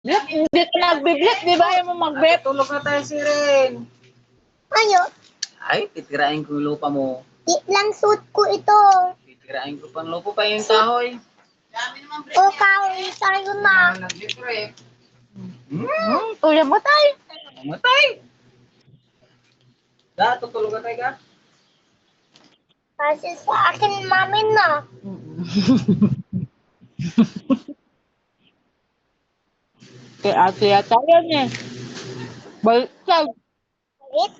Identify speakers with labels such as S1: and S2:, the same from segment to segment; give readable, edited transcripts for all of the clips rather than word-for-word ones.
S1: Hindi ka nagbiblit, di ba? Ayaw mo magbit.
S2: Tulog na tayo, Siren.
S3: Ayo,
S2: Ay, titirain ko yung lupa mo.
S3: di lang suit ko ito.
S2: Titirain ko pang lupa pa yung kahoy.
S3: O, kawin tayo na.
S1: Tuya mo tayo.
S2: Matay! Da, tutulog na tayo ka?
S3: Kasi sa akin, mami na.
S1: Kay ate yata yan eh. Baliktad.
S3: Wait.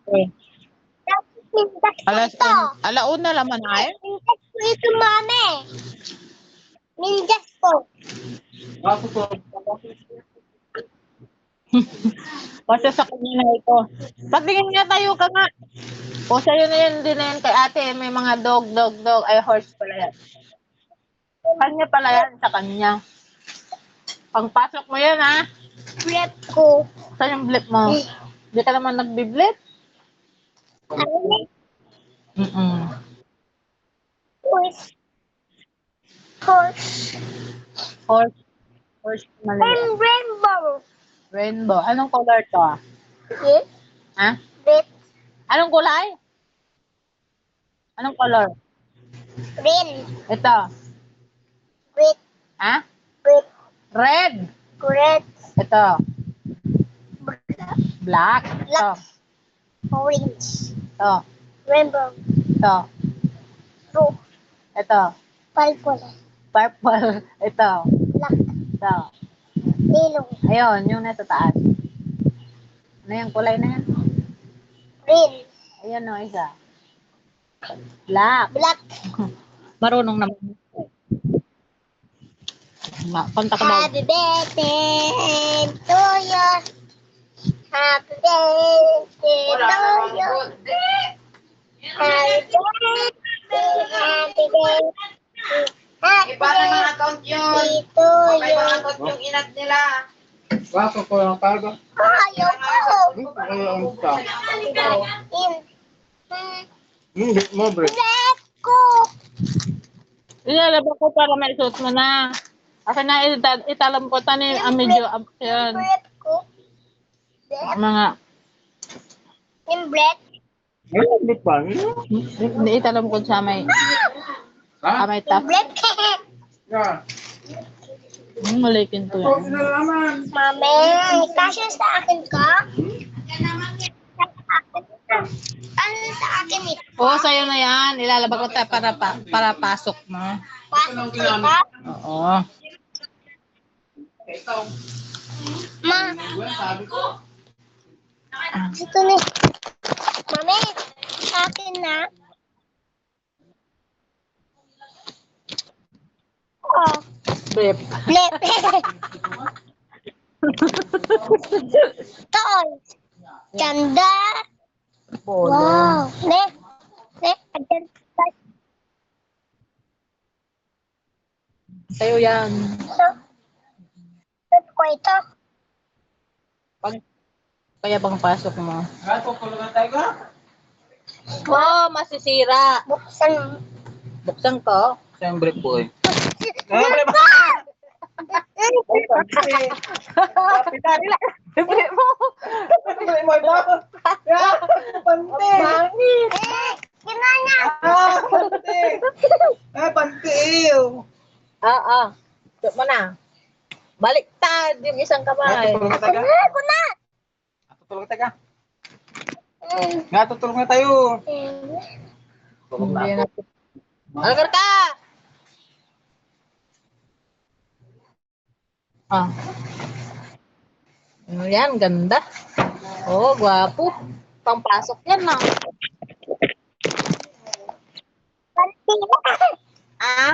S3: Okay.
S1: Eh,
S3: Mindas ko
S1: Alas,
S3: ito.
S1: alauna naman ay.
S3: Mindas ko ito, mami. Mindas ko.
S2: Ako po.
S1: Kasi sa kanya na ito. Patingin nga tayo ka nga. O sa'yo na yun din na yan kay ate. May mga dog. Ay, horse pala yan. Kanya pala yan. Sa kanya. Pangpasok mo yan ha.
S3: Flip ko.
S1: Saan yung blip mo? Hindi ka naman nagbi-blip?
S3: Ano? Horse. Horse.
S1: Horse mali.
S3: And rainbow.
S1: Rainbow. Anong color to ah?
S3: Okay?
S1: Ha?
S3: Red.
S1: Anong kulay? Anong color?
S3: Green.
S1: Ito.
S3: Red.
S1: Ha?
S3: Red.
S1: Red.
S3: Red.
S1: Ito. Black. Ito.
S3: Orange.
S1: Ito.
S3: Rainbow.
S1: Ito.
S3: Blue.
S1: Ito.
S3: Purple.
S1: Purple. Ito.
S3: Black.
S1: Ito.
S3: Yellow.
S1: Ayun, yung nasa taas. Ano yung kulay na yan?
S3: Green.
S1: Ayan o, isa. Black.
S3: Black.
S1: Marunong naman. Kontak ko daw.
S3: Happy birthday to you. Happy birthday to you. Happy birthday. Happy birthday. Happy
S2: Iba na mga account yun.
S3: birthday to
S2: May
S3: you.
S2: mga account yung inat nila.
S4: Wako ko lang tayo.
S3: Ayaw ko.
S4: Ayun ka. Hindi mo, bre.
S3: Let ko.
S1: Ilalabas ko para may suot mo na. Akin na italam ko tani medyo yan.
S3: Let ko. Let.
S1: Mga
S3: Yung bread.
S4: Hindi pa.
S1: hindi italam ko sa may
S4: Ha?
S1: may tap.
S3: Bread.
S4: Ya.
S1: Malikin to yan.
S3: Mami, kasya sa akin ka? Ano sa akin ito?
S1: Oo, sa'yo na yan. Ilalabas ko tayo para pasok mo.
S3: Pasok ka?
S1: Oo.
S3: Ma. Ito na. Mami, sa akin na. Oh,
S1: Blip.
S3: flip. Toys. Ganda.
S1: Polo.
S3: Wow. Ne. Ayan.
S1: Sa'yo yan.
S3: Ito ko ito.
S1: Kaya bang pasok mo?
S2: Tulog na tayo ka?
S1: Oo, masisira.
S3: Buksan.
S1: Buksan ko.
S2: Saan yung brief boy?
S1: Libre mo. Bangit.
S3: Ginanya.
S2: Pantiw!
S1: Oo. Tut mo na. Baliktad yung isang kamay.
S2: Tutulog na tayo ka?
S3: Ako na.
S2: Tutulog na tayo ka? Nga, tutulog na tayo. Tulog na
S1: Hindi
S2: ako.
S1: na. Agar ka! Ah. Ano yan? Ganda. Oh, gwapo. Pampasok yan na.
S3: Panty.
S1: Ah?